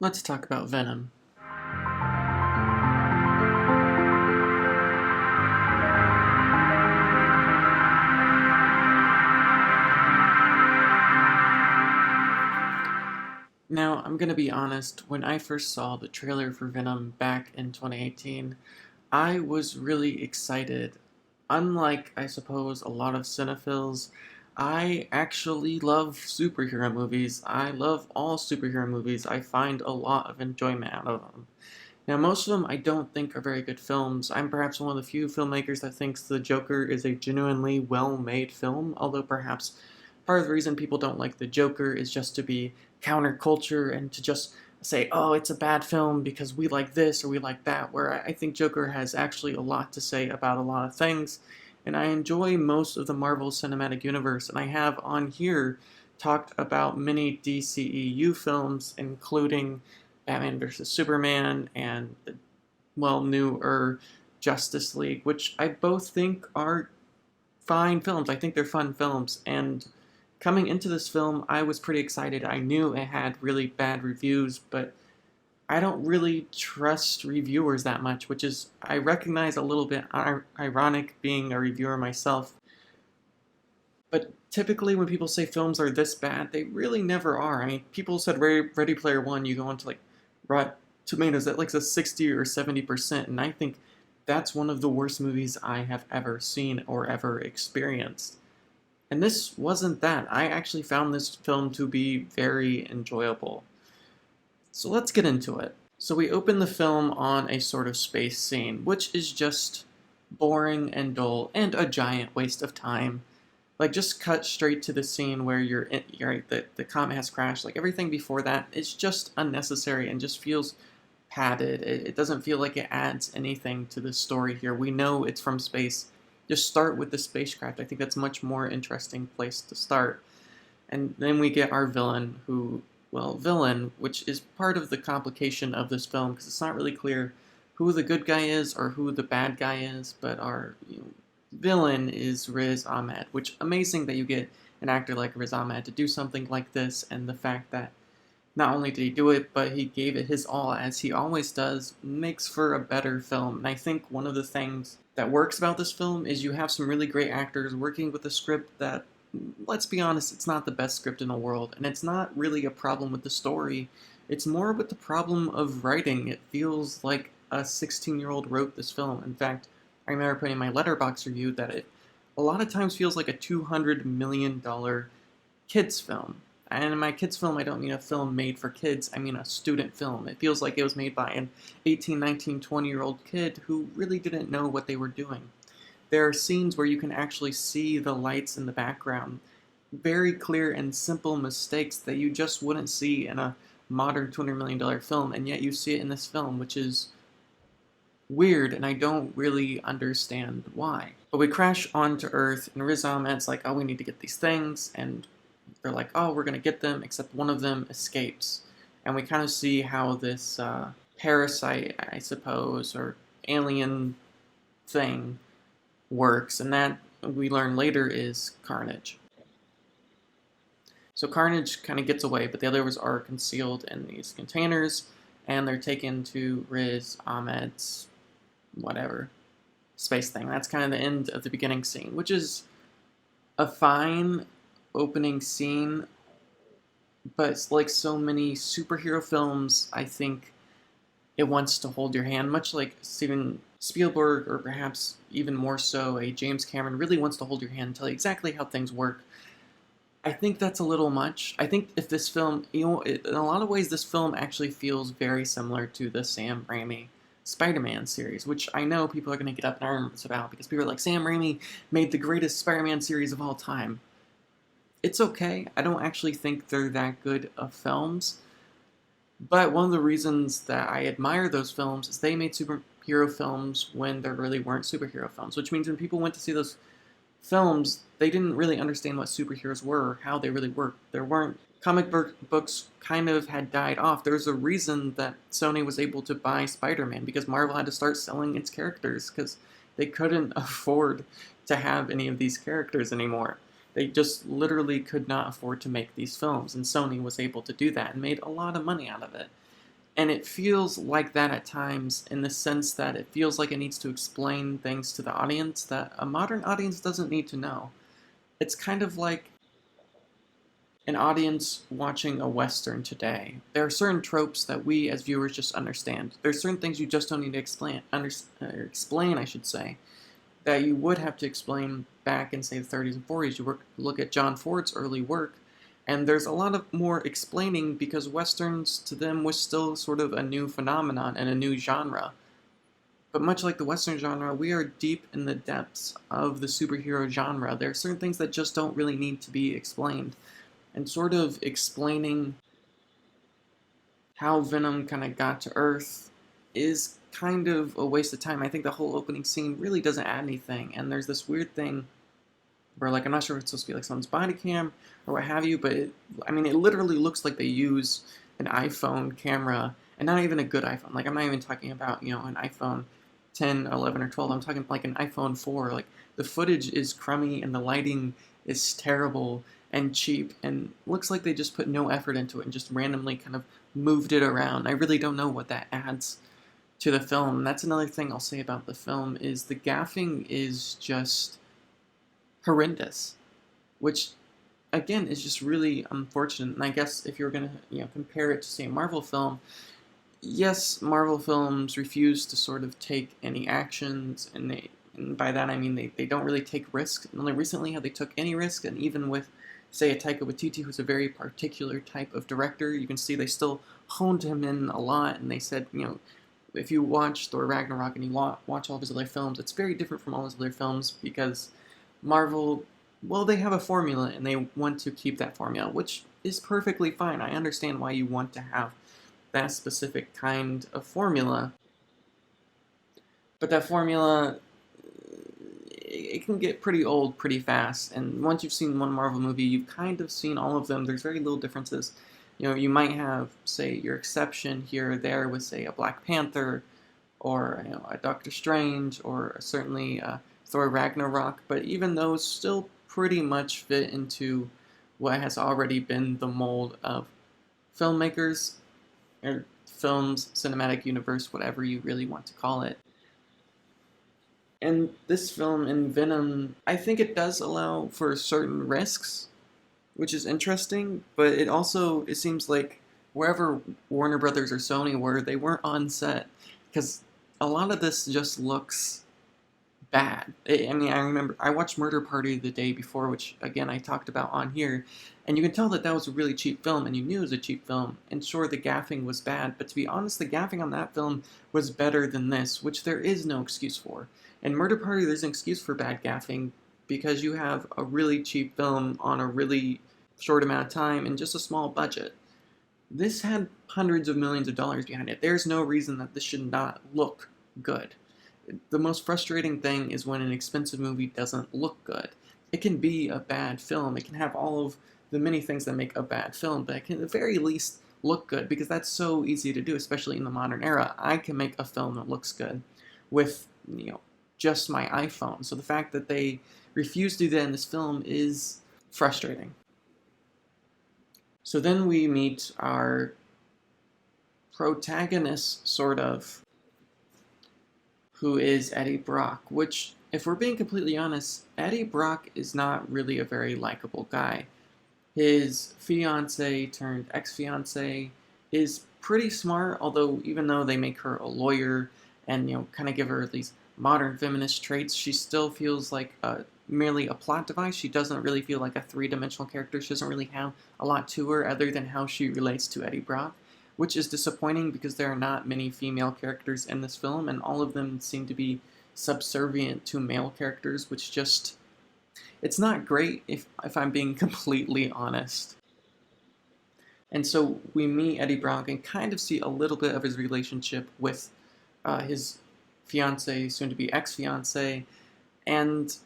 Let's talk about Venom. Now, I'm gonna be honest, when I first saw the trailer for Venom back in 2018, I was really excited. Unlike, I suppose, a lot of cinephiles, I actually love superhero movies. I love all superhero movies. I find a lot of enjoyment out of them. Now, most of them I don't think are very good films. I'm perhaps one of the few filmmakers that thinks The Joker is a genuinely well-made film, although perhaps part of the reason people don't like The Joker is just to be counterculture and to just say, oh, it's a bad film because we like this or we like that, where I think Joker has actually a lot to say about a lot of things. And I enjoy most of the Marvel Cinematic Universe, and I have on here talked about many DCEU films, including Batman vs. Superman and the newer Justice League, which I both think are fine films. I think they're fun films. And coming into this film, I was pretty excited. I knew it had really bad reviews, but I don't really trust reviewers that much, which is, I recognize, a little bit ironic being a reviewer myself. But typically, when people say films are this bad, they really never are. I mean, people said Ready Player One, you go into like Rotten Tomatoes at like a 60 or 70%, and I think that's one of the worst movies I have ever seen or ever experienced. And this wasn't that. I actually found this film to be very enjoyable. So let's get into it. So we open the film on a sort of space scene, which is just boring and dull and a giant waste of time. Like, just cut straight to the scene where you're right, the comet has crashed. Like, everything before that is just unnecessary and just feels padded. It doesn't feel like it adds anything to the story here. We know it's from space. Just start with the spacecraft. I think that's a much more interesting place to start. And then we get our villain, which is part of the complication of this film, because it's not really clear who the good guy is or who the bad guy is, but our villain is Riz Ahmed, which amazing that you get an actor like Riz Ahmed to do something like this, and the fact that not only did he do it, but he gave it his all, as he always does, makes for a better film. And I think one of the things that works about this film is you have some really great actors working with a script that, let's be honest, it's not the best script in the world, and it's not really a problem with the story. It's more with the problem of writing. It feels like a 16-year-old wrote this film. In fact, I remember putting in my Letterboxd review that it a lot of times feels like a $200 million kids film. And in my kids film, I don't mean a film made for kids, I mean a student film. It feels like it was made by an 18, 19, 20-year-old kid who really didn't know what they were doing. There are scenes where you can actually see the lights in the background. Very clear and simple mistakes that you just wouldn't see in a modern $200 million film, and yet you see it in this film, which is weird, and I don't really understand why. But we crash onto Earth, and Riz Ahmed's like, oh, we need to get these things, and they're like, oh, we're gonna get them, except one of them escapes. And we kind of see how this parasite, I suppose, or alien thing works, and that we learn later is Carnage. So Carnage kind of gets away, but the others are concealed in these containers, and they're taken to Riz Ahmed's whatever space thing. That's kind of the end of the beginning scene, which is a fine opening scene, but it's like so many superhero films, I think it wants to hold your hand, much like Steven Spielberg, or perhaps even more so, a James Cameron really wants to hold your hand and tell you exactly how things work. I think that's a little much. I think if this film, in a lot of ways, this film actually feels very similar to the Sam Raimi Spider-Man series, which I know people are going to get up in arms about, because people are like, Sam Raimi made the greatest Spider-Man series of all time. It's okay. I don't actually think they're that good of films. But one of the reasons that I admire those films is they made superhero films when there really weren't superhero films, which means when people went to see those films, they didn't really understand what superheroes were or how they really worked. There weren't books kind of had died off. There's a reason that Sony was able to buy Spider-Man, because Marvel had to start selling its characters because they couldn't afford to have any of these characters anymore. They just literally could not afford to make these films, and Sony was able to do that and made a lot of money out of it. And it feels like that at times, in the sense that it feels like it needs to explain things to the audience that a modern audience doesn't need to know. It's kind of like an audience watching a Western today. There are certain tropes that we as viewers just understand. There's certain things you just don't need to explain, I should say, that you would have to explain back in, say, the 30s and 40s. You look at John Ford's early work, and there's a lot of more explaining because Westerns to them was still sort of a new phenomenon and a new genre. But much like the Western genre, we are deep in the depths of the superhero genre. There are certain things that just don't really need to be explained. And sort of explaining how Venom kind of got to Earth is kind of a waste of time. I think the whole opening scene really doesn't add anything, and there's this weird thing where, like, I'm not sure if it's supposed to be like someone's body cam or what have you, but it literally looks like they use an iPhone camera, and not even a good iPhone. Like, I'm not even talking about, an iPhone 10, 11, or 12. I'm talking like an iPhone 4. Like, the footage is crummy, and the lighting is terrible and cheap, and looks like they just put no effort into it and just randomly kind of moved it around. I really don't know what that adds to the film. That's another thing I'll say about the film, is the gaffing is just horrendous, which again is just really unfortunate. And I guess if you're gonna compare it to, say, a Marvel film, yes, Marvel films refuse to sort of take any actions, and by that I mean they don't really take risks. And only recently have they took any risk, and even with, say, a Taika Waititi, who's a very particular type of director, you can see they still honed him in a lot, and they said, if you watch Thor Ragnarok and you watch all of his other films, it's very different from all his other films because Marvel, well, they have a formula and they want to keep that formula, which is perfectly fine. I understand why you want to have that specific kind of formula, but that formula, it can get pretty old pretty fast, and once you've seen one Marvel movie, you've kind of seen all of them. There's very little differences. You might have, say, your exception here or there with, say, a Black Panther, or a Doctor Strange, or certainly Thor Ragnarok, but even those still pretty much fit into what has already been the mold of filmmakers, or films, cinematic universe, whatever you really want to call it. And this film, in Venom, I think it does allow for certain risks, which is interesting, but it seems like wherever Warner Brothers or Sony were, they weren't on set, because a lot of this just looks bad. I remember I watched Murder Party the day before, which again I talked about on here, and you can tell that that was a really cheap film, and you knew it was a cheap film, and sure, the gaffing was bad, but to be honest, the gaffing on that film was better than this, which there is no excuse for. In Murder Party, there's an excuse for bad gaffing, because you have a really cheap film on a really short amount of time and just a small budget. This had hundreds of millions of dollars behind it. There's no reason that this should not look good. The most frustrating thing is when an expensive movie doesn't look good. It can be a bad film. It can have all of the many things that make a bad film, but it can at the very least look good, because that's so easy to do, especially in the modern era. I can make a film that looks good with, just my iPhone. So the fact that they refuse to do that in this film is frustrating. So then we meet our protagonist, sort of, who is Eddie Brock, which, if we're being completely honest, Eddie Brock is not really a very likable guy. His fiancée turned ex-fiancée is pretty smart, although even though they make her a lawyer and, kind of give her these modern feminist traits, she still feels like merely a plot device. She doesn't really feel like a three-dimensional character. She doesn't really have a lot to her other than how she relates to Eddie Brock, which is disappointing because there are not many female characters in this film, and all of them seem to be subservient to male characters, which just, it's not great if I'm being completely honest. And so we meet Eddie Brock and kind of see a little bit of his relationship with his fiancée, soon to be ex-fiancée, and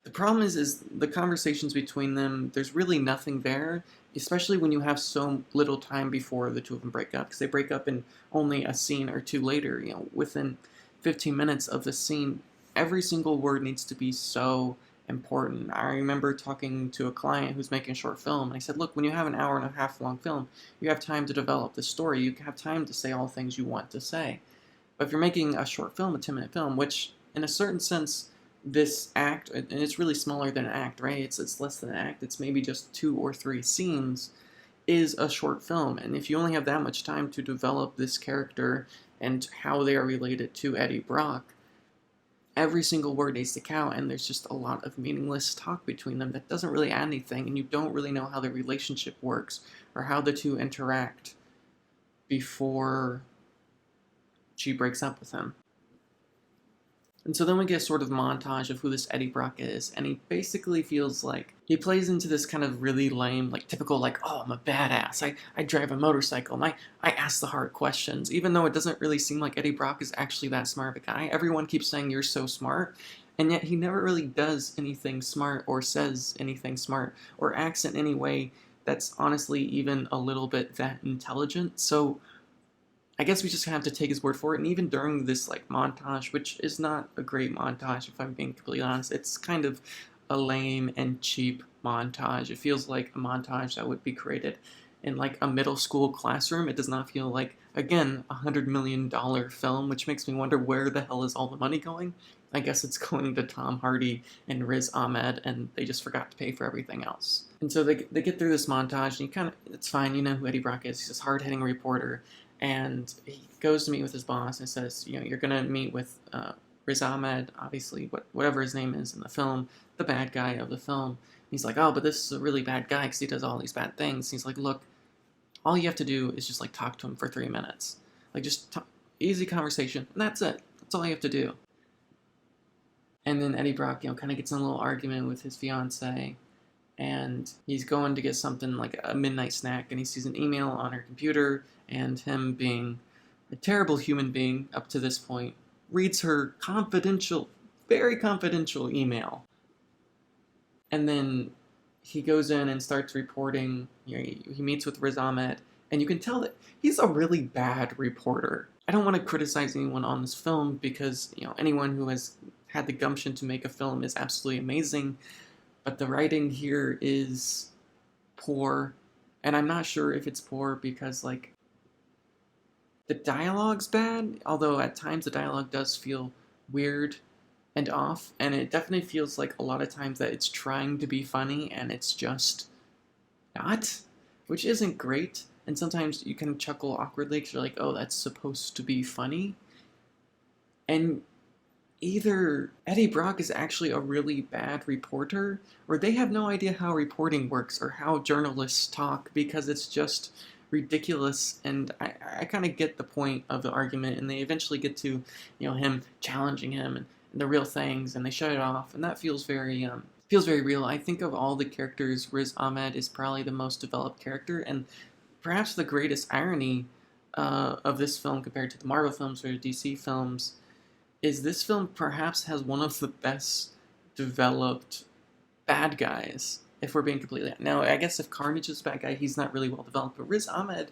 the problem is the conversations between them, there's really nothing there, especially when you have so little time before the two of them break up, because they break up in only a scene or two later. Within 15 minutes of the scene, every single word needs to be so important. I remember talking to a client who's making a short film, and I said, look, when you have an hour and a half long film, you have time to develop the story. You have time to say all the things you want to say. But if you're making a short film, a 10-minute film, which in a certain sense, this act, and it's really smaller than an act, right? It's less than an act. It's maybe just 2 or 3 scenes, is a short film. And if you only have that much time to develop this character and how they are related to Eddie Brock, every single word needs to count, and there's just a lot of meaningless talk between them that doesn't really add anything, and you don't really know how the relationship works or how the two interact before she breaks up with him. And so then we get a sort of montage of who this Eddie Brock is, and he basically feels like he plays into this kind of really lame, like typical, like, oh, I'm a badass, I drive a motorcycle, and I ask the hard questions, even though it doesn't really seem like Eddie Brock is actually that smart of a guy. Everyone keeps saying you're so smart, and yet he never really does anything smart, or says anything smart, or acts in any way that's honestly even a little bit that intelligent. So I guess we just have to take his word for it. And even during this like montage, which is not a great montage if I'm being completely honest, it's kind of a lame and cheap montage. It feels like a montage that would be created in like a middle school classroom. It does not feel like, again, $100 million film, which makes me wonder where the hell is all the money going. I guess it's going to Tom Hardy and Riz Ahmed, and they just forgot to pay for everything else. And so they get through this montage, and it's fine, you know who Eddie Brock is. He's this hard-hitting reporter. And he goes to meet with his boss and says, you know, you're going to meet with Riz Ahmed, obviously, whatever his name is in the film, the bad guy of the film. He's like, oh, but this is a really bad guy because he does all these bad things. He's like, look, all you have to do is just like talk to him for 3 minutes. Like just easy conversation, and that's it. That's all you have to do. And then Eddie Brock, you know, kind of gets in a little argument with his fiance, and he's going to get something like a midnight snack, and he sees an email on her computer, and him being a terrible human being up to this point, reads her confidential, very confidential email. And then he goes in and starts reporting. You know, he meets with Riz Ahmed, and you can tell that he's a really bad reporter. I don't want to criticize anyone on this film because, you know, anyone who has had the gumption to make a film is absolutely amazing, but the writing here is poor, and I'm not sure if it's poor because, like, the dialogue's bad, although at times the dialogue does feel weird and off, and it definitely feels like a lot of times that it's trying to be funny and it's just not, which isn't great. And sometimes you can chuckle awkwardly because you're like, oh, that's supposed to be funny. And either Eddie Brock is actually a really bad reporter, or they have no idea how reporting works or how journalists talk because it's just ridiculous. And I kind of get the point of the argument, and they eventually get to, you know, him challenging him and the real things, and they shut it off, and that feels very real. I think of all the characters, Riz Ahmed is probably the most developed character, and perhaps the greatest irony of this film compared to the Marvel films or the DC films is this film perhaps has one of the best developed bad guys, if we're being completely... Now, I guess if Carnage is a bad guy, he's not really well developed, but Riz Ahmed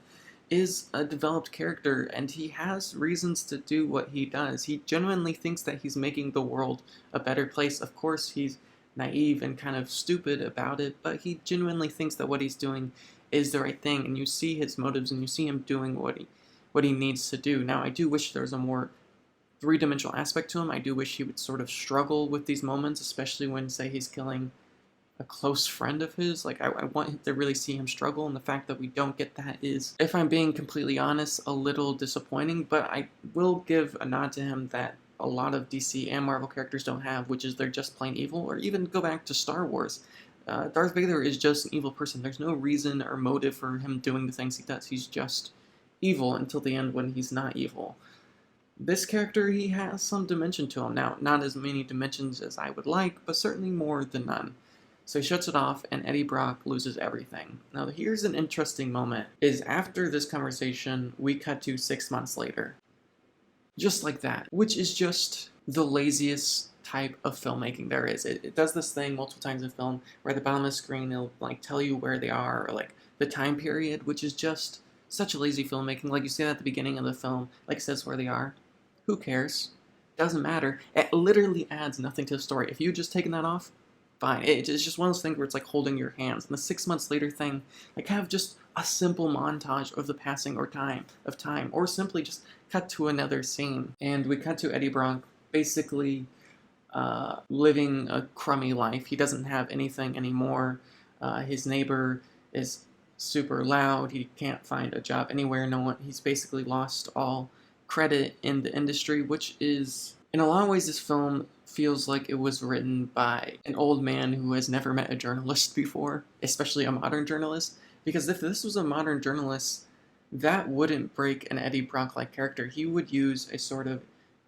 is a developed character, and he has reasons to do what he does. He genuinely thinks that he's making the world a better place. Of course, he's naive and kind of stupid about it, but he genuinely thinks that what he's doing is the right thing, and you see his motives, and you see him doing what he needs to do. Now, I do wish there was a more three-dimensional aspect to him. I do wish he would sort of struggle with these moments, especially when, say, he's killing a close friend of his. Like, I want to really see him struggle, and the fact that we don't get that is, if I'm being completely honest, a little disappointing, but I will give a nod to him that a lot of DC and Marvel characters don't have, which is they're just plain evil, or even go back to Star Wars. Darth Vader is just an evil person. There's no reason or motive for him doing the things he does. He's just evil until the end when he's not evil. This character, he has some dimension to him. Now, not as many dimensions as I would like, but certainly more than none. So he shuts it off, and Eddie Brock loses everything. Now, here's an interesting moment, is after this conversation, we cut to 6 months later. Just like that, which is just the laziest type of filmmaking there is. It does this thing multiple times in film, where at the bottom of the screen, it'll like tell you where they are, or like the time period, which is just such a lazy filmmaking. Like you see that at the beginning of the film, like it says where they are. Who cares? Doesn't matter. It literally adds nothing to the story. If you had just taken that off, fine. It's just one of those things where it's like holding your hands. And the 6 months later thing, like have just a simple montage of the passing or time, or simply just cut to another scene. And we cut to Eddie Brock basically living a crummy life. He doesn't have anything anymore. His neighbor is super loud. He can't find a job anywhere. No one. He's basically lost all credit in the industry, which is, in a lot of ways, this film feels like it was written by an old man who has never met a journalist before, especially a modern journalist. Because if this was a modern journalist, that wouldn't break an Eddie Brock-like character. He would use a sort of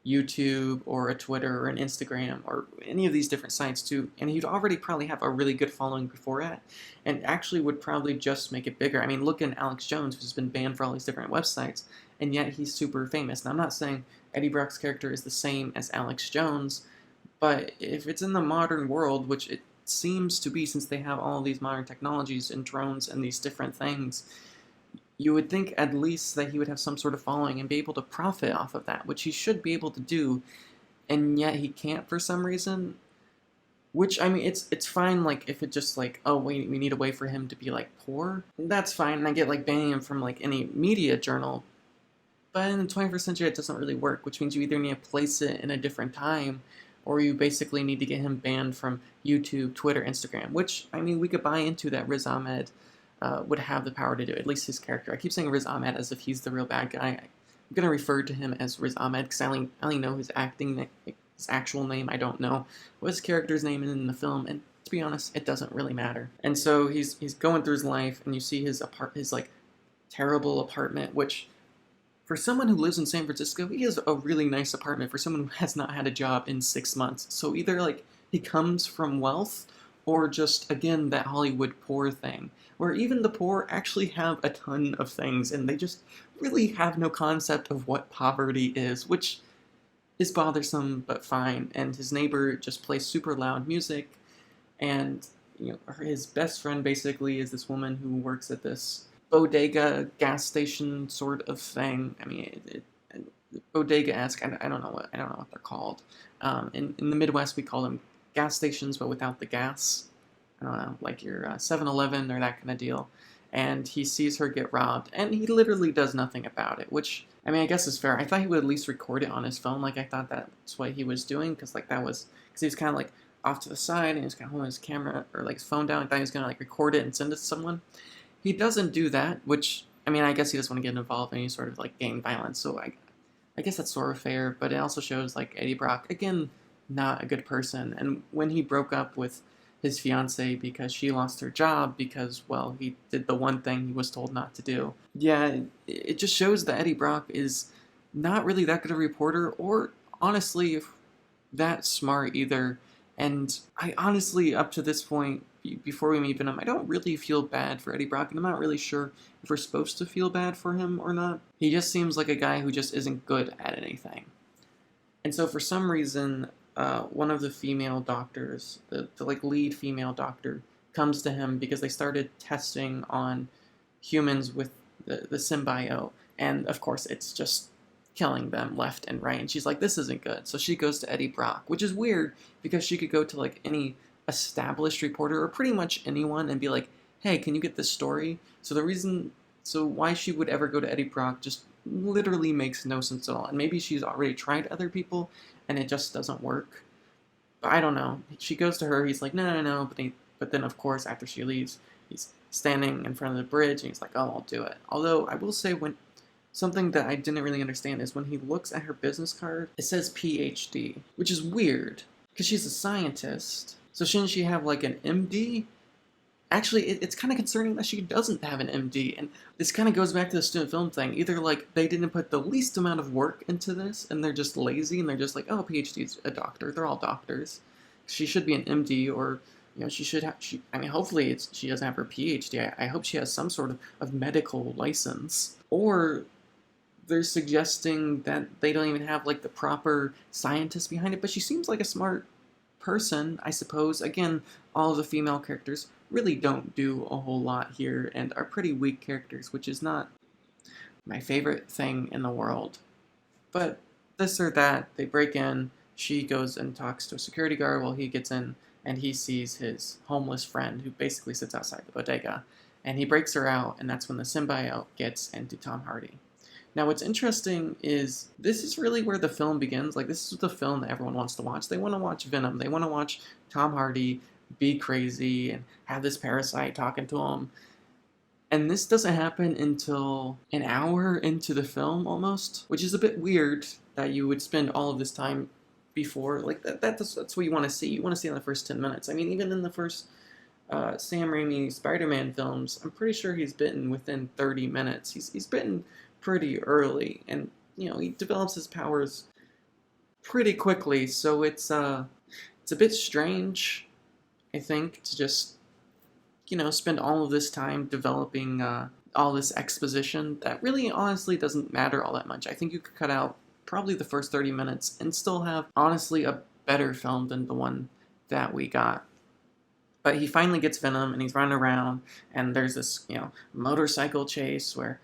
YouTube or a Twitter or an Instagram or any of these different sites too, and he'd already probably have a really good following before that, and actually would probably just make it bigger. I mean, look at Alex Jones, who's been banned for all these different websites, and yet he's super famous. And I'm not saying Eddie Brock's character is the same as Alex Jones, but if it's in the modern world, which it seems to be since they have all these modern technologies and drones and these different things, you would think at least that he would have some sort of following and be able to profit off of that, which he should be able to do, and yet he can't for some reason. Which, I mean, it's fine, like, if it just, like, oh, we need a way for him to be, like, poor. That's fine, and I get, like, banning him from, like, any media journal. But in the 21st century, it doesn't really work, which means you either need to place it in a different time, or you basically need to get him banned from YouTube, Twitter, Instagram, which, I mean, we could buy into that Riz Ahmed would have the power to do, at least his character. I keep saying Riz Ahmed as if he's the real bad guy. I'm going to refer to him as Riz Ahmed because I only know his his actual name. I don't know what his character's name is in the film, and to be honest, it doesn't really matter. And so he's going through his life, and you see his like terrible apartment, which for someone who lives in San Francisco, he has a really nice apartment for someone who has not had a job in 6 months. So either like he comes from wealth, or just, again, that Hollywood poor thing, where even the poor actually have a ton of things, and they just really have no concept of what poverty is, which is bothersome, but fine. And his neighbor just plays super loud music, and his best friend basically is this woman who works at this bodega gas station sort of thing. I mean, bodega-esque. I don't know what they're called. In the Midwest, we call them gas stations, but without the gas. I don't know, like your 7-Eleven or that kind of deal. And he sees her get robbed, and he literally does nothing about it, which, I mean, I guess is fair. I thought he would at least record it on his phone. Like, I thought that's what he was doing, because he was kind of like off to the side, and he was kind of holding his camera or like his phone down. I thought he was going to like record it and send it to someone. He doesn't do that, which, I mean, I guess he doesn't want to get involved in any sort of like gang violence, so I guess that's sort of fair, but it also shows like Eddie Brock, again, not a good person. And when he broke up with his fiancée because she lost her job because, well, he did the one thing he was told not to do. Yeah, it just shows that Eddie Brock is not really that good a reporter, or honestly, that smart either. And I honestly, up to this point, before we meet Venom, I don't really feel bad for Eddie Brock, and I'm not really sure if we're supposed to feel bad for him or not. He just seems like a guy who just isn't good at anything. And so for some reason, one of the female doctors, the like lead female doctor, comes to him because they started testing on humans with the symbiote, and of course it's just killing them left and right. And she's like, this isn't good. So she goes to Eddie Brock, which is weird because she could go to like any established reporter or pretty much anyone and be like, hey, can you get this story? So why she would ever go to Eddie Brock just literally makes no sense at all. And maybe she's already tried other people and it just doesn't work. But I don't know. She goes to her, he's like, no. But then, of course, after she leaves, he's standing in front of the bridge and he's like, oh, I'll do it. Although, I will say, something that I didn't really understand is when he looks at her business card, it says PhD, which is weird because she's a scientist. So shouldn't she have like an MD? Actually, it's kind of concerning that she doesn't have an MD, and this kind of goes back to the student film thing. Either like they didn't put the least amount of work into this, and they're just lazy, and they're just like, oh, PhD's a doctor. They're all doctors. She should be an MD, or she should have. I mean, hopefully she doesn't have her PhD. I hope she has some sort of medical license, or they're suggesting that they don't even have like the proper scientists behind it. But she seems like a smart person, I suppose. Again, all of the female characters really don't do a whole lot here and are pretty weak characters, which is not my favorite thing in the world. But this or that, they break in, she goes and talks to a security guard while he gets in and he sees his homeless friend who basically sits outside the bodega, and he breaks her out, and that's when the symbiote gets into Tom Hardy. Now, what's interesting is this is really where the film begins. Like, this is the film that everyone wants to watch. They want to watch Venom. They want to watch Tom Hardy be crazy and have this parasite talking to him. And this doesn't happen until an hour into the film almost, which is a bit weird that you would spend all of this time before. Like, that's what you want to see. You want to see in the first 10 minutes. I mean, even in the first Sam Raimi Spider-Man films, I'm pretty sure he's bitten within 30 minutes. He's bitten pretty early, and he develops his powers pretty quickly. So it's a bit strange, I think, to just spend all of this time developing all this exposition that really honestly doesn't matter all that much. I think you could cut out probably the first 30 minutes and still have honestly a better film than the one that we got. But he finally gets Venom, and he's running around, and there's this motorcycle chase where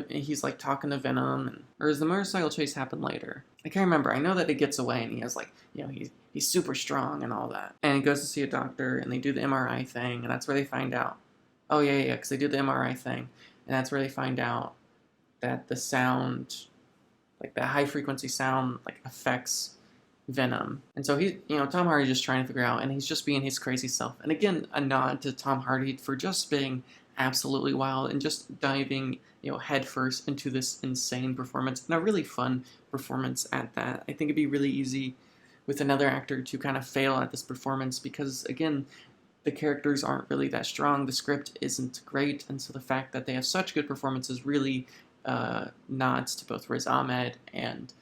he's like talking to Venom, or does the motorcycle chase happen later? I can't remember. I know that he gets away, and he has he's super strong and all that. And he goes to see a doctor, and they do the MRI thing, and that's where they find out. Oh yeah, because they do the MRI thing, and that's where they find out that the sound, like the high frequency sound, like affects Venom. And so Tom Hardy's just trying to figure out, and he's just being his crazy self. And again, a nod to Tom Hardy for just being absolutely wild and just diving, headfirst into this insane performance, and a really fun performance at that. I think it'd be really easy with another actor to kind of fail at this performance because, again, the characters aren't really that strong, the script isn't great, and so the fact that they have such good performances really nods to both Riz Ahmed and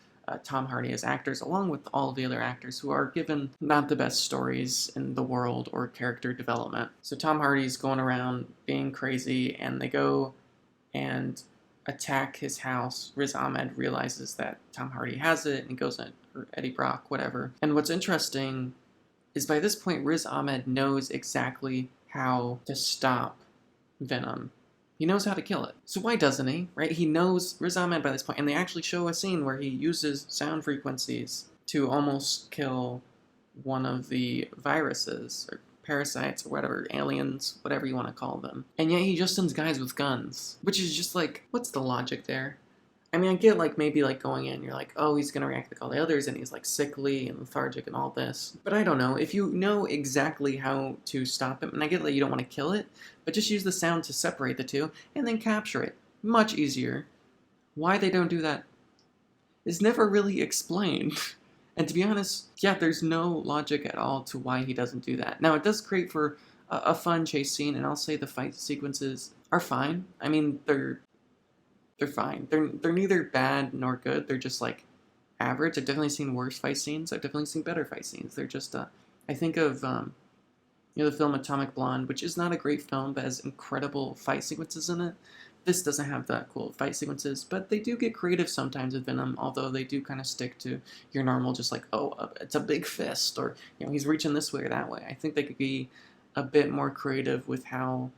Tom Hardy as actors, along with all the other actors who are given not the best stories in the world or character development. So Tom Hardy's going around being crazy, and they go and attack his house. Riz Ahmed realizes that Tom Hardy has it, and he goes in, or Eddie Brock, whatever. And what's interesting is by this point, Riz Ahmed knows exactly how to stop Venom. He knows how to kill it. So why doesn't he, right? He knows Riz Ahmed by this point, and they actually show a scene where he uses sound frequencies to almost kill one of the viruses, or parasites, or whatever, aliens, whatever you want to call them. And yet he just sends guys with guns, which is just like, what's the logic there? I mean, I get maybe going in, you're like, oh, he's going to react like all the others, and he's sickly and lethargic and all this. But I don't know, if you know exactly how to stop him, and I get that you don't want to kill it, but just use the sound to separate the two, and then capture it. Much easier. Why they don't do that is never really explained. And to be honest, yeah, there's no logic at all to why he doesn't do that. Now, it does create for a fun chase scene, and I'll say the fight sequences are fine. I mean, they're fine. They're neither bad nor good. They're just average. I've definitely seen worse fight scenes. I've definitely seen better fight scenes. They're just I think of the film Atomic Blonde, which is not a great film, but has incredible fight sequences in it. This doesn't have that cool fight sequences, but they do get creative sometimes with Venom, although they do kind of stick to your normal, just it's a big fist, or he's reaching this way or that way. I think they could be a bit more creative with how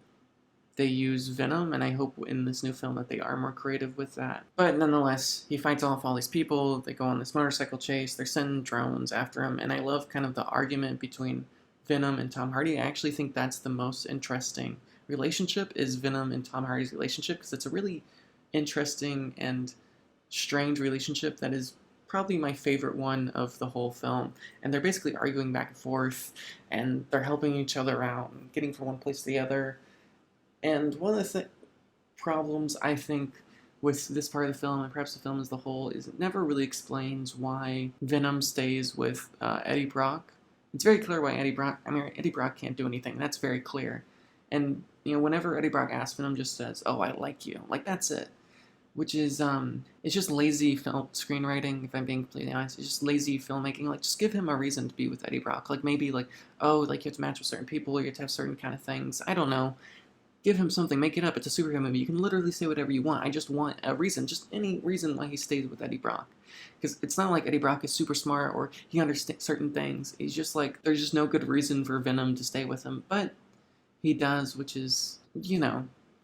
they use Venom, and I hope in this new film that they are more creative with that. But nonetheless, he fights off all these people, they go on this motorcycle chase, they're sending drones after him, and I love kind of the argument between Venom and Tom Hardy. I actually think that's the most interesting relationship, is Venom and Tom Hardy's relationship, because it's a really interesting and strange relationship that is probably my favorite one of the whole film. And they're basically arguing back and forth, and they're helping each other out, and getting from one place to the other. And one of the problems, I think, with this part of the film, and perhaps the film as a whole, is it never really explains why Venom stays with Eddie Brock. It's very clear why Eddie Brock can't do anything. That's very clear. And, whenever Eddie Brock asks, Venom just says, oh, I like you. That's it. Which is, it's just lazy film screenwriting, if I'm being completely honest. It's just lazy filmmaking. Just give him a reason to be with Eddie Brock. Maybe, you have to match with certain people, or you have to have certain kind of things. I don't know. Give him something, make it up. It's a superhero movie. You can literally say whatever you want. I just want a reason, just any reason why he stays with Eddie Brock. Because it's not like Eddie Brock is super smart or he understands certain things. He's just there's just no good reason for Venom to stay with him. But he does, which is,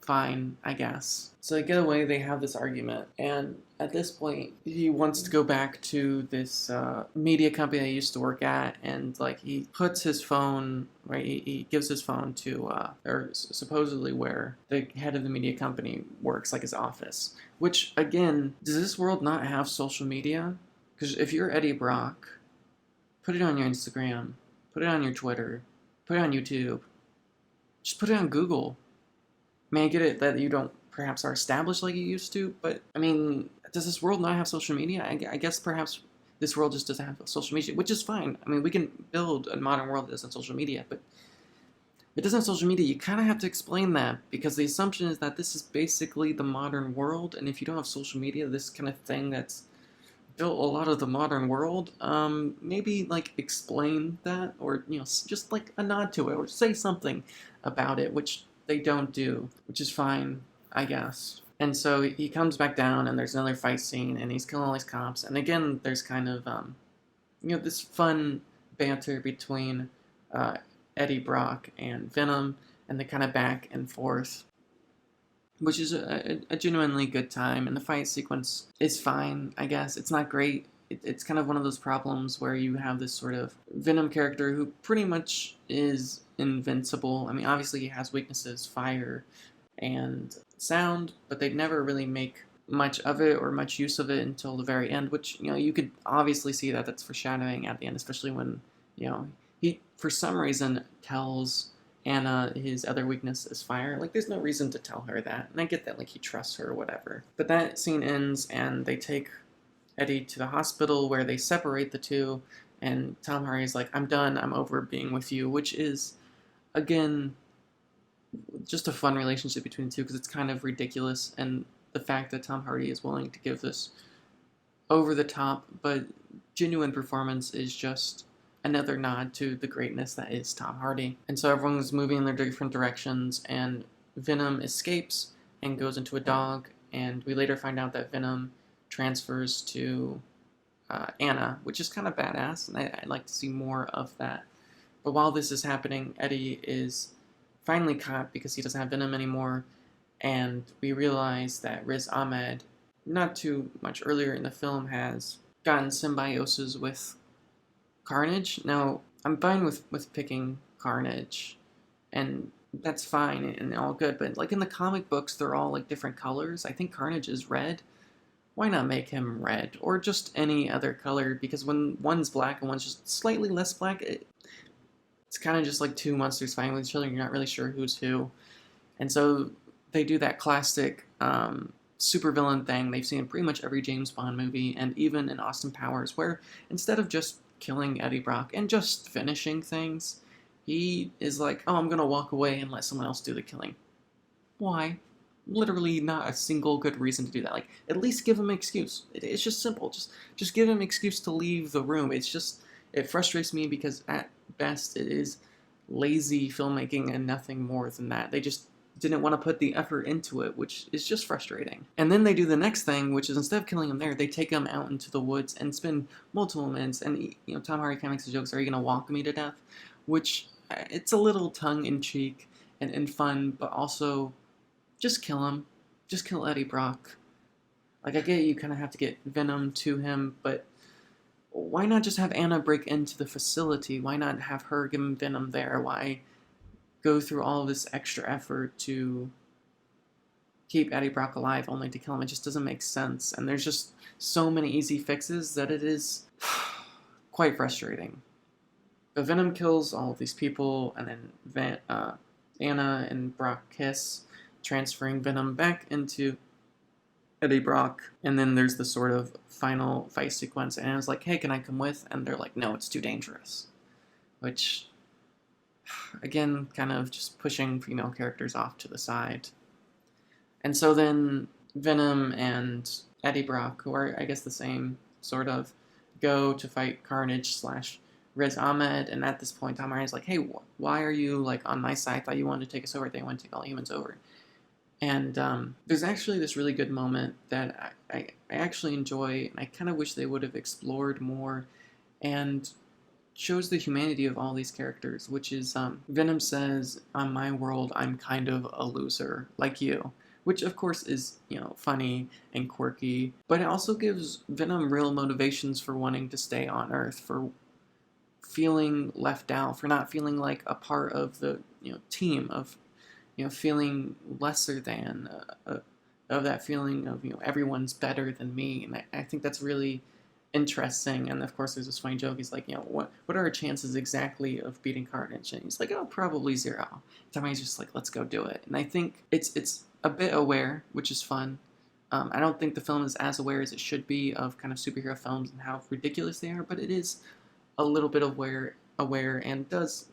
fine, I guess. So they get away, they have this argument, and at this point, he wants to go back to this media company that he used to work at, and like he puts his phone, right? He gives his phone to, or supposedly where the head of the media company works, like his office. Which, again, does this world not have social media? Because if you're Eddie Brock, put it on your Instagram, put it on your Twitter, put it on YouTube, just put it on Google. I mean, I get it that you don't perhaps are established like you used to, but I mean, does this world not have social media? I guess perhaps this world just doesn't have social media, which is fine. I mean, we can build a modern world that doesn't have social media, but if it doesn't have social media, you kind of have to explain that, because the assumption is that this is basically the modern world, and if you don't have social media, this kind of thing that's built a lot of the modern world, maybe like explain that, or just like a nod to it, or say something about it, which they don't do, which is fine, I guess. And so he comes back down, and there's another fight scene, and he's killing all these cops, and again there's kind of this fun banter between Eddie Brock and Venom, and the kind of back and forth, which is a genuinely good time. And the fight sequence is fine, I guess. It's not great. It's kind of one of those problems where you have this sort of Venom character who pretty much is invincible. I mean, obviously he has weaknesses, fire and sound, but they never really make much of it or much use of it until the very end, which, you could obviously see that that's foreshadowing at the end, especially when, he, for some reason, tells Anna his other weakness is fire. Like, there's no reason to tell her that. And I get that, like, he trusts her or whatever. But that scene ends, and they take Eddie to the hospital where they separate the two, and Tom Hardy's like, I'm done, I'm over being with you, which is, again, just a fun relationship between the two, because it's kind of ridiculous, and the fact that Tom Hardy is willing to give this over-the-top but genuine performance is just another nod to the greatness that is Tom Hardy. And so everyone's moving in their different directions, and Venom escapes and goes into a dog, and we later find out that Venom transfers to Anna, which is kind of badass, and I'd like to see more of that. But while this is happening, Eddie is finally caught because he doesn't have Venom anymore, and we realize that Riz Ahmed, not too much earlier in the film, has gotten symbiosis with Carnage. Now, I'm fine with picking Carnage, and that's fine and all good, but like in the comic books, they're all like different colors. I think Carnage is red. Why not make him red, or just any other color? Because when one's black and one's just slightly less black, it's kind of just like two monsters fighting with each other, and you're not really sure who's who. And so they do that classic supervillain thing they've seen in pretty much every James Bond movie, and even in Austin Powers, where instead of just killing Eddie Brock and just finishing things, he is like, oh, I'm gonna walk away and let someone else do the killing. Why? Literally not a single good reason to do that. Like, at least give him an excuse. It's just simple. Just give him an excuse to leave the room. It frustrates me because at best it is lazy filmmaking and nothing more than that. They just didn't want to put the effort into it, which is just frustrating. And then they do the next thing, which is instead of killing him there, they take him out into the woods and spend multiple minutes. And Tom Hardy kind of makes the jokes, "Are you gonna walk me to death?" Which it's a little tongue-in-cheek and fun, but also just kill him. Just kill Eddie Brock. Like, I get you kind of have to get Venom to him, but why not just have Anna break into the facility? Why not have her give him Venom there? Why go through all of this extra effort to keep Eddie Brock alive only to kill him? It just doesn't make sense. And there's just so many easy fixes that it is quite frustrating. But Venom kills all of these people, and then Anna and Brock kiss, transferring Venom back into Eddie Brock. And then there's the sort of final fight sequence, and Anna's like, hey, can I come with? And they're like, no, it's too dangerous. Which, again, kind of just pushing female characters off to the side. And so then Venom and Eddie Brock, who are, I guess, the same, sort of, go to fight Carnage / Riz Ahmed, and at this point, Tom Hardy's like, hey, why are you, like, on my side? I thought you wanted to take us over. They want to take all humans over. And there's actually this really good moment that I actually enjoy, and I kind of wish they would have explored more. And shows the humanity of all these characters, which is Venom says, "On my world, I'm kind of a loser, like you," which of course is funny and quirky, but it also gives Venom real motivations for wanting to stay on Earth, for feeling left out, for not feeling like a part of the team, of feeling lesser than, of that feeling of everyone's better than me, and I think that's really interesting. And of course, there's this funny joke. He's like, what are our chances exactly of beating Carnage? And he's like, oh, probably 0. Somebody's just like, let's go do it. And I think it's a bit aware, which is fun. I don't think the film is as aware as it should be of kind of superhero films and how ridiculous they are, but it is a little bit aware and does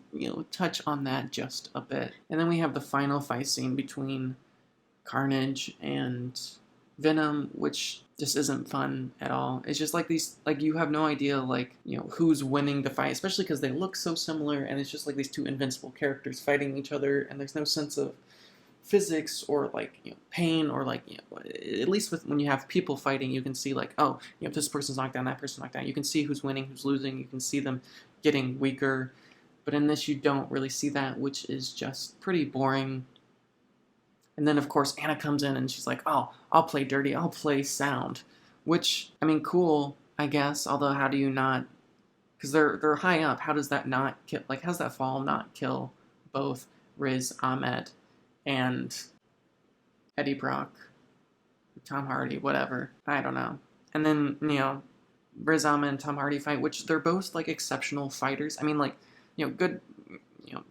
touch on that just a bit. And then we have the final fight scene between Carnage and Venom, which just isn't fun at all. It's just like these, like you have no idea, like who's winning the fight, especially because they look so similar, and it's just like these two invincible characters fighting each other, and there's no sense of physics or like pain, or like at least with when you have people fighting, you can see like, oh, this person's knocked down, that person's knocked down. You can see who's winning, who's losing. You can see them getting weaker, but in this you don't really see that, which is just pretty boring. And then, of course, Anna comes in and she's like, oh, I'll play dirty, I'll play sound. Which, I mean, cool, I guess. Although, how do you not... Because they're high up. How does that not kill... Like, how's that fall not kill both Riz Ahmed and Eddie Brock, Tom Hardy, whatever. I don't know. And then, Riz Ahmed and Tom Hardy fight, which they're both, like, exceptional fighters. I mean, like, good,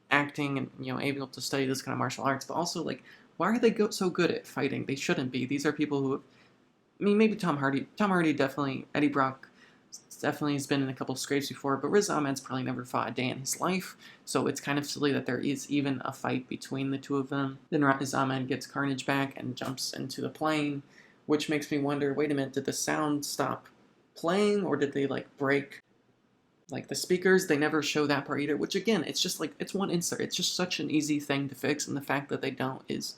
acting and, able to study this kind of martial arts, but also, like, why are they so good at fighting? They shouldn't be. These are people who have, I mean, maybe Tom Hardy definitely, Eddie Brock definitely has been in a couple of scrapes before, but Riz Ahmed's probably never fought a day in his life, so it's kind of silly that there is even a fight between the two of them. Then Riz Ahmed gets Carnage back and jumps into the plane, which makes me wonder, wait a minute, did the sound stop playing, or did they, like, break, like, the speakers? They never show that part either, which, again, it's just, like, it's one insert. It's just such an easy thing to fix, and the fact that they don't is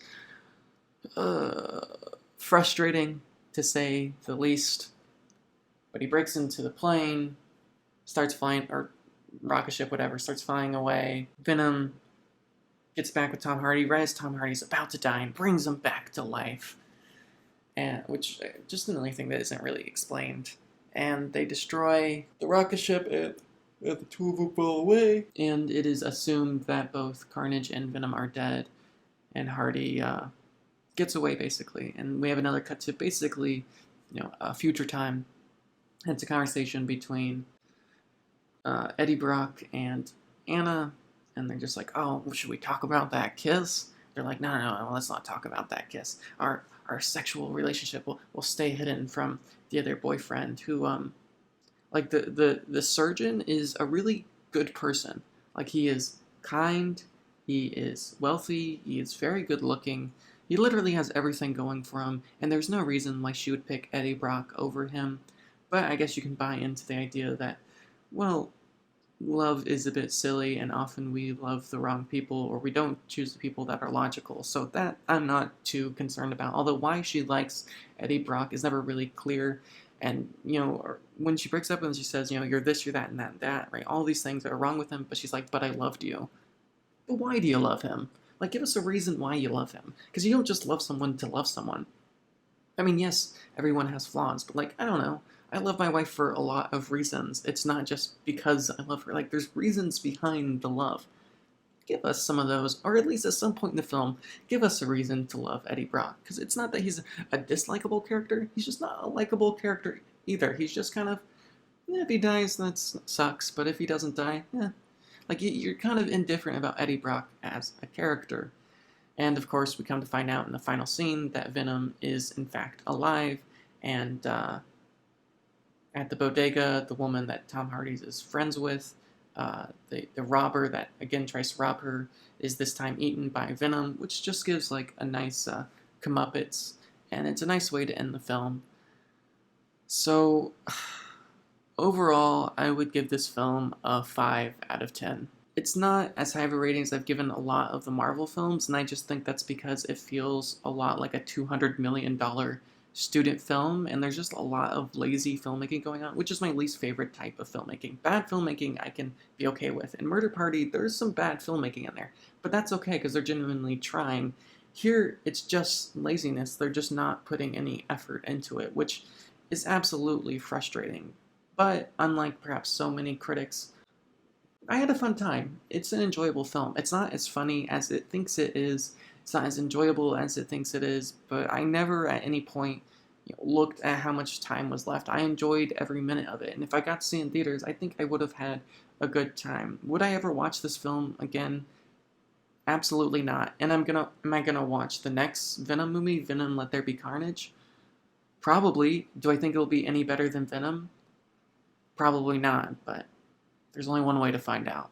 frustrating, to say the least. But he breaks into the plane, starts flying, or rocket ship, whatever, starts flying away. Venom gets back with Tom Hardy right as Tom Hardy's about to die and brings him back to life. And which, just another thing that isn't really explained. And they destroy the rocket ship, and the two of them fall away. And it is assumed that both Carnage and Venom are dead, and Hardy gets away, basically. And we have another cut to basically, a future time. It's a conversation between Eddie Brock and Anna, and they're just like, oh, well, should we talk about that kiss? They're like, no, let's not talk about that kiss. Our sexual relationship will stay hidden from the other boyfriend, who, like, the surgeon is a really good person. Like, he is kind, he is wealthy, he is very good looking. He literally has everything going for him, and there's no reason why she would pick Eddie Brock over him. But I guess you can buy into the idea that, well, love is a bit silly, and often we love the wrong people, or we don't choose the people that are logical. So that I'm not too concerned about. Although why she likes Eddie Brock is never really clear. And, when she breaks up with him, she says, you're this, you're that, and that, and that, right? All these things are wrong with him, but she's like, but I loved you. But why do you love him? Like, give us a reason why you love him. Because you don't just love someone to love someone. I mean, yes, everyone has flaws, but, like, I don't know. I love my wife for a lot of reasons. It's not just because I love her. Like, there's reasons behind the love. Give us some of those, or at least at some point in the film, give us a reason to love Eddie Brock. Because it's not that he's a dislikable character. He's just not a likable character either. He's just kind of, if he dies, that sucks. But if he doesn't die, like, you're kind of indifferent about Eddie Brock as a character. And, of course, we come to find out in the final scene that Venom is, in fact, alive. And, at the bodega, the woman that Tom Hardy is friends with, the robber that, again, tries to rob her, is this time eaten by Venom, which just gives, like, a nice comeuppance, and it's a nice way to end the film. So, overall, I would give this film a 5 out of 10. It's not as high of a rating as I've given a lot of the Marvel films, and I just think that's because it feels a lot like a $200 million student film, and there's just a lot of lazy filmmaking going on, which is my least favorite type of filmmaking. Bad filmmaking I can be okay with. In Murder Party, there's some bad filmmaking in there, but that's okay because they're genuinely trying. Here, it's just laziness. They're just not putting any effort into it, which is absolutely frustrating. But unlike perhaps so many critics, I had a fun time. It's an enjoyable film. It's not as funny as it thinks it is. It's not as enjoyable as it thinks it is. But I never at any point looked at how much time was left. I enjoyed every minute of it. And if I got to see it in theaters, I think I would have had a good time. Would I ever watch this film again? Absolutely not. And am I gonna watch the next Venom movie, Venom Let There Be Carnage? Probably. Do I think it'll be any better than Venom? Probably not, but there's only one way to find out.